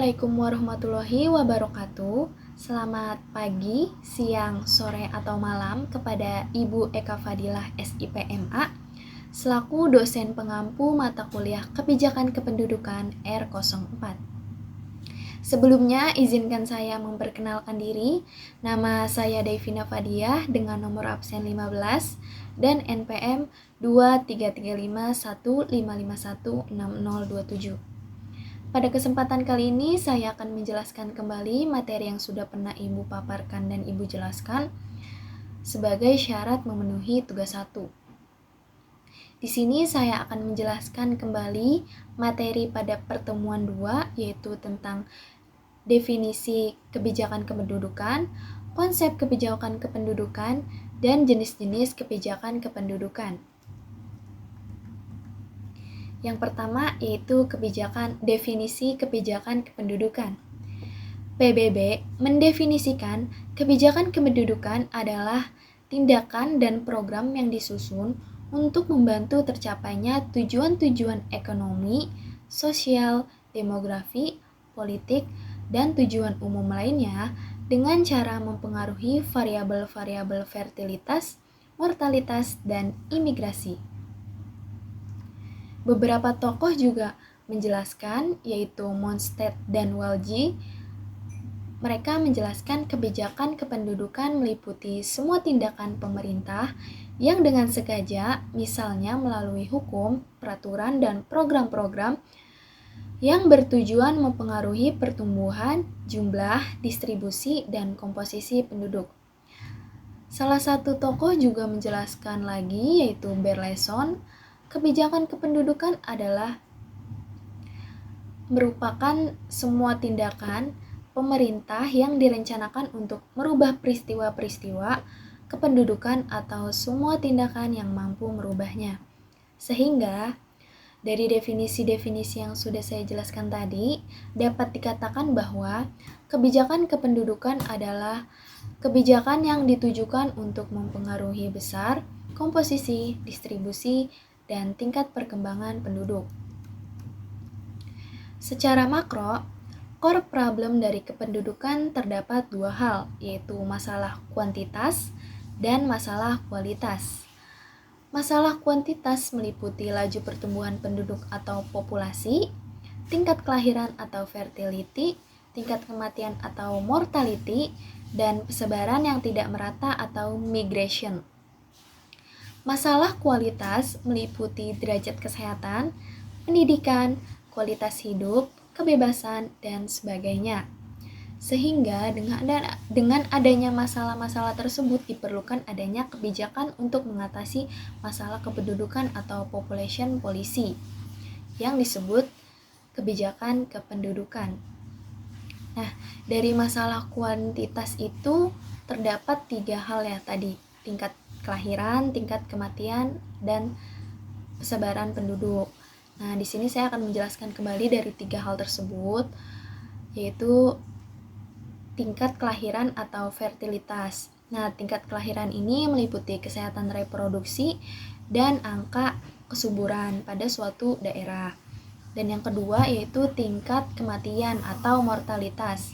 Assalamualaikum warahmatullahi wabarakatuh. Selamat pagi, siang, sore, atau malam kepada Ibu Eka Fadilah SIPMA selaku dosen pengampu mata kuliah Kebijakan Kependudukan R04. Sebelumnya, izinkan saya memperkenalkan diri. Nama saya Devina Fadiah dengan nomor absen 15 dan NPM 233515516027. Pada kesempatan kali ini, saya akan menjelaskan kembali materi yang sudah pernah Ibu paparkan dan Ibu jelaskan sebagai syarat memenuhi tugas 1. Di sini saya akan menjelaskan kembali materi pada pertemuan 2, yaitu tentang definisi kebijakan kependudukan, konsep kebijakan kependudukan, dan jenis-jenis kebijakan kependudukan. Yang pertama yaitu definisi kebijakan kependudukan. PBB mendefinisikan kebijakan kependudukan adalah tindakan dan program yang disusun untuk membantu tercapainya tujuan-tujuan ekonomi, sosial, demografi, politik, dan tujuan umum lainnya dengan cara mempengaruhi variabel-variabel fertilitas, mortalitas, dan imigrasi. Beberapa tokoh juga menjelaskan, yaitu Mondstadt dan Walji. Mereka menjelaskan kebijakan kependudukan meliputi semua tindakan pemerintah yang dengan sengaja, misalnya melalui hukum, peraturan, dan program-program yang bertujuan mempengaruhi pertumbuhan, jumlah, distribusi, dan komposisi penduduk. Salah satu tokoh juga menjelaskan lagi, yaitu Berleson. Kebijakan kependudukan adalah merupakan semua tindakan pemerintah yang direncanakan untuk merubah peristiwa-peristiwa kependudukan atau semua tindakan yang mampu merubahnya. Sehingga dari definisi-definisi yang sudah saya jelaskan tadi, dapat dikatakan bahwa kebijakan kependudukan adalah kebijakan yang ditujukan untuk mempengaruhi besar, komposisi, distribusi, dan tingkat perkembangan penduduk. Secara makro, core problem dari kependudukan terdapat dua hal, yaitu masalah kuantitas dan masalah kualitas. Masalah kuantitas meliputi laju pertumbuhan penduduk atau populasi, tingkat kelahiran atau fertility, tingkat kematian atau mortality, dan persebaran yang tidak merata atau migration. Masalah kualitas meliputi derajat kesehatan, pendidikan, kualitas hidup, kebebasan, dan sebagainya. Sehingga dengan adanya masalah-masalah tersebut diperlukan adanya kebijakan untuk mengatasi masalah kependudukan atau population policy yang disebut kebijakan kependudukan. Nah, dari masalah kuantitas itu terdapat 3 hal ya tadi, tingkat kelahiran, tingkat kematian, dan persebaran penduduk. Nah, di sini saya akan menjelaskan kembali dari 3 hal tersebut, yaitu tingkat kelahiran atau fertilitas. Nah, tingkat kelahiran ini meliputi kesehatan reproduksi dan angka kesuburan pada suatu daerah. Dan yang kedua yaitu tingkat kematian atau mortalitas.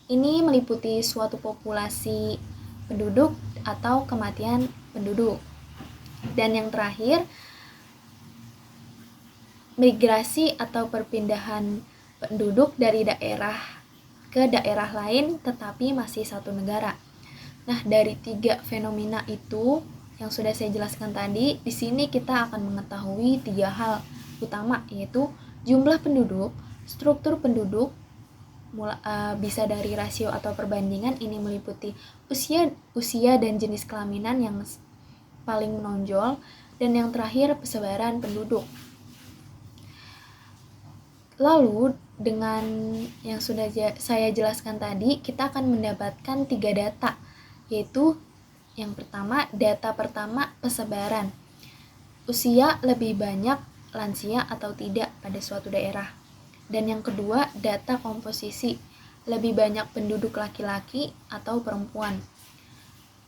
Ini meliputi suatu populasi penduduk atau kematian penduduk. Dan yang terakhir, migrasi atau perpindahan penduduk dari daerah ke daerah lain tetapi masih satu negara. Nah, dari 3 fenomena itu yang sudah saya jelaskan tadi, di sini kita akan mengetahui 3 hal utama, yaitu jumlah penduduk, struktur penduduk, bisa dari rasio atau perbandingan. Ini meliputi usia dan jenis kelaminan yang paling menonjol, dan yang terakhir persebaran penduduk. Lalu dengan yang sudah saya jelaskan tadi, kita akan mendapatkan 3 data, yaitu yang pertama, data pertama persebaran. Usia lebih banyak lansia atau tidak pada suatu daerah. Dan yang kedua, data komposisi, lebih banyak penduduk laki-laki atau perempuan.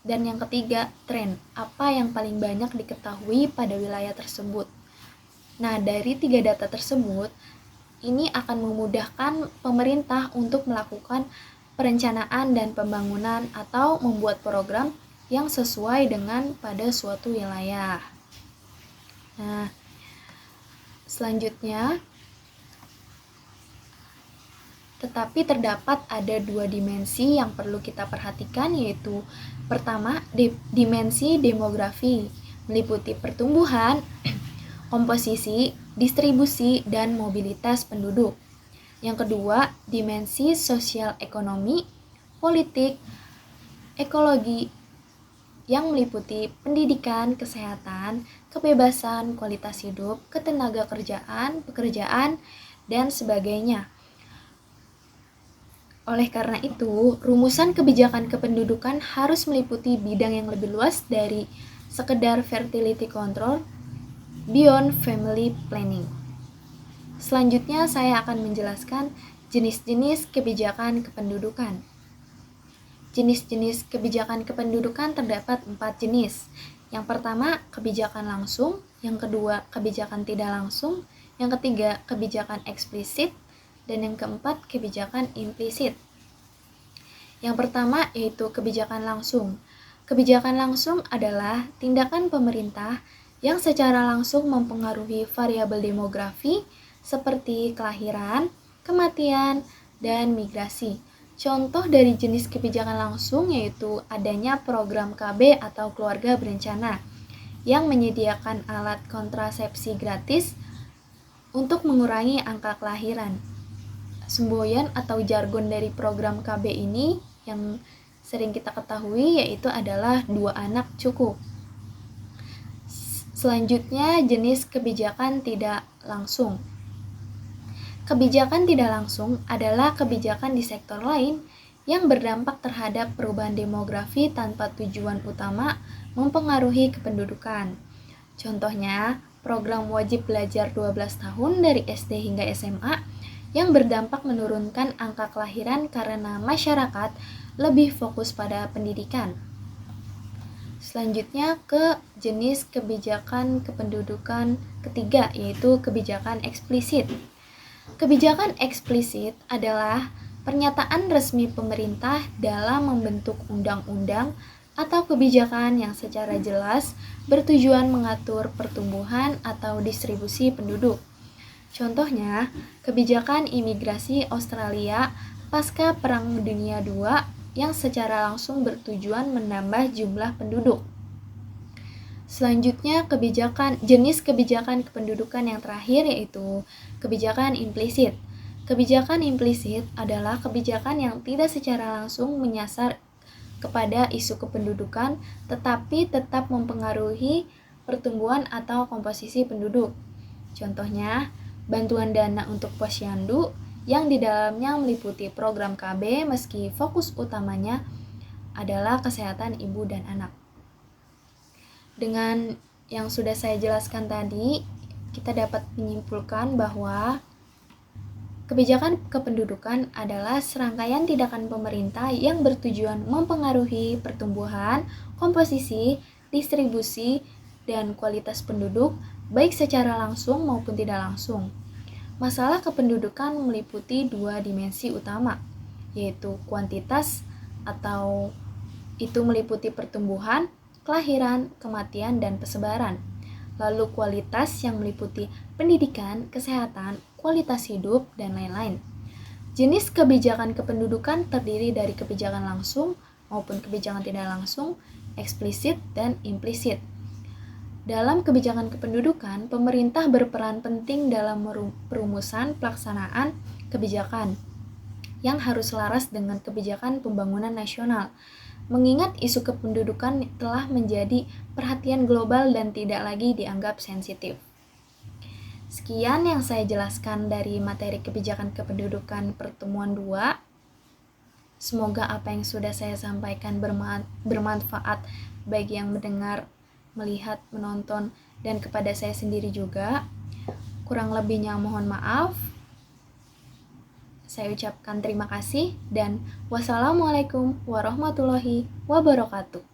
Dan yang ketiga, tren, apa yang paling banyak diketahui pada wilayah tersebut. Nah, dari 3 data tersebut, Ini akan memudahkan pemerintah untuk melakukan perencanaan dan pembangunan atau membuat program yang sesuai dengan pada suatu wilayah. Nah, selanjutnya, tetapi terdapat ada dua dimensi yang perlu kita perhatikan, yaitu pertama, dimensi demografi, meliputi pertumbuhan, komposisi, distribusi, dan mobilitas penduduk. Yang kedua, dimensi sosial ekonomi, politik, ekologi, yang meliputi pendidikan, kesehatan, kebebasan, kualitas hidup, ketenaga kerjaan, pekerjaan, dan sebagainya. Oleh karena itu, rumusan kebijakan kependudukan harus meliputi bidang yang lebih luas dari sekedar fertility control, beyond family planning. Selanjutnya saya akan menjelaskan jenis-jenis kebijakan kependudukan. Jenis-jenis kebijakan kependudukan terdapat 4 jenis. Yang pertama, kebijakan langsung. Yang kedua, kebijakan tidak langsung. Yang ketiga, kebijakan eksplisit. Dan yang keempat, kebijakan implisit. Yang pertama yaitu kebijakan langsung. Kebijakan langsung adalah tindakan pemerintah yang secara langsung mempengaruhi variabel demografi seperti kelahiran, kematian, dan migrasi. Contoh dari jenis kebijakan langsung yaitu adanya program KB atau keluarga berencana yang menyediakan alat kontrasepsi gratis untuk mengurangi angka kelahiran. Semboyan atau jargon dari program KB ini yang sering kita ketahui yaitu adalah 2 anak cukup. Selanjutnya, jenis kebijakan tidak langsung. Kebijakan tidak langsung adalah kebijakan di sektor lain yang berdampak terhadap perubahan demografi tanpa tujuan utama mempengaruhi kependudukan. Contohnya, program wajib belajar 12 tahun dari SD hingga SMA yang berdampak menurunkan angka kelahiran karena masyarakat lebih fokus pada pendidikan. Selanjutnya ke jenis kebijakan kependudukan ketiga, yaitu kebijakan eksplisit. Kebijakan eksplisit adalah pernyataan resmi pemerintah dalam membentuk undang-undang atau kebijakan yang secara jelas bertujuan mengatur pertumbuhan atau distribusi penduduk. Contohnya, kebijakan imigrasi Australia pasca Perang Dunia II yang secara langsung bertujuan menambah jumlah penduduk. Selanjutnya, jenis kebijakan kependudukan yang terakhir yaitu kebijakan implisit. Kebijakan implisit adalah kebijakan yang tidak secara langsung menyasar kepada isu kependudukan tetapi tetap mempengaruhi pertumbuhan atau komposisi penduduk. Contohnya, bantuan dana untuk posyandu yang di dalamnya meliputi program KB meski fokus utamanya adalah kesehatan ibu dan anak. Dengan yang sudah saya jelaskan tadi, kita dapat menyimpulkan bahwa kebijakan kependudukan adalah serangkaian tindakan pemerintah yang bertujuan mempengaruhi pertumbuhan, komposisi, distribusi, dan kualitas penduduk baik secara langsung maupun tidak langsung. Masalah kependudukan meliputi 2 dimensi utama, yaitu kuantitas atau itu meliputi pertumbuhan, kelahiran, kematian, dan persebaran. Lalu kualitas yang meliputi pendidikan, kesehatan, kualitas hidup, dan lain-lain. Jenis kebijakan kependudukan terdiri dari kebijakan langsung maupun kebijakan tidak langsung, eksplisit, dan implisit. Dalam kebijakan kependudukan, pemerintah berperan penting dalam perumusan pelaksanaan kebijakan yang harus selaras dengan kebijakan pembangunan nasional. Mengingat isu kependudukan telah menjadi perhatian global dan tidak lagi dianggap sensitif. Sekian yang saya jelaskan dari materi kebijakan kependudukan pertemuan 2. Semoga apa yang sudah saya sampaikan bermanfaat bagi yang mendengar, melihat, menonton, dan kepada saya sendiri juga. Kurang lebihnya mohon maaf. Saya ucapkan terima kasih dan wassalamualaikum warahmatullahi wabarakatuh.